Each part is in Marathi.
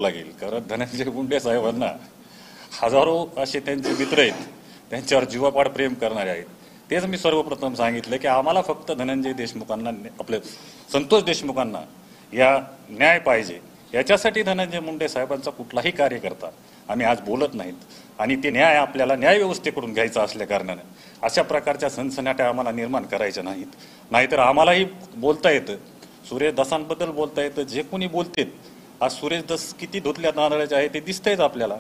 लागेल, कारण धनंजय मुंडे साहेबांना हजारो असे त्यांचे मित्र आहेत, त्यांच्यावर जीवापाड प्रेम करणारे आहेत. तेच मी सर्वप्रथम सांगितलं की आम्हाला फक्त धनंजय देशमुखांना, आपले संतोष देशमुखांना या न्याय पाहिजे. याच्यासाठी धनंजय मुंडे साहेबांचा कुठलाही कार्यकर्ता आम्ही आज बोलत नाहीत आणि ते न्याय आपल्याला न्याय व्यवस्थेकडून घ्यायचा असल्या कारणाने अशा प्रकारच्या सनसनाट्या आम्हाला निर्माण करायच्या नाहीत. नाहीतर आम्हालाही बोलता येतं, सुरेश दसांबद्दल बोलता येतं, जे कोणी बोलतेत. आज सुरेश दस किती धुतल्या तांदळाचे आहे ते दिसतंयच आपल्याला,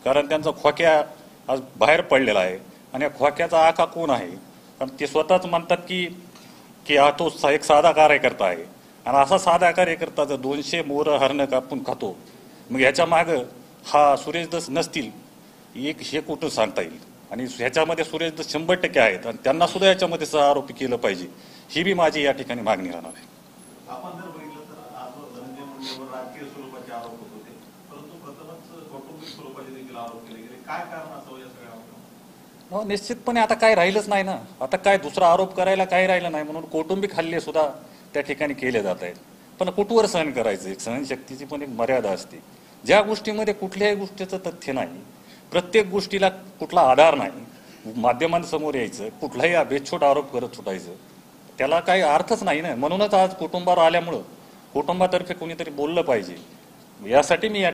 कारण त्यांचा खोक्या आज बाहेर पडलेला आहे. आणि या खोक्याचा आका कोण आहे? कारण ते स्वतःच म्हणतात की की हा तो एक साधा कार्यकर्ता आहे. आणि असा साधा कार्यकर्ता जर 200 मोरं हरणं कापून खातो, मग याच्या मागं हा सुरेश दस नसतील एक हे कुठं सांगता येईल. आणि ह्याच्यामध्ये सुरेश दस 100% आहेत आणि त्यांना सुद्धा याच्यामध्ये आरोपी केलं पाहिजे, ही बी माझी या ठिकाणी मागणी राहणार आहे. आपण जर बघितलं तर आज धनंजय मुंडेवर राजकीय स्वरूपाचे आरोप होत होते, परंतु प्रथमच कौटुंबिक स्वरूपाचे देखील आरोप केले गेले. काय कारण असावं या सगळ्या? निश्चितपणे आता काय राहिलंच नाही ना. आता काय दुसरा आरोप करायला काही राहिलं नाही, म्हणून कौटुंबिक हल्ले सुद्धा त्या ठिकाणी केले जात आहेत. पण कुठवर सहन करायचं? एक सहनशक्तीची पण एक मर्यादा असते. ज्या गोष्टीमध्ये कुठल्याही गोष्टीचं तथ्य नाही, प्रत्येक गोष्टीला कुठला आधार नाही, माध्यमांसमोर यायचं, कुठलाही बेछूट आरोप करत सुटायचं, त्याला काही अर्थच नाही ना. म्हणूनच आज कुटुंबावर आल्यामुळं कुटुंबातर्फे कोणीतरी बोललं पाहिजे, यासाठी मी या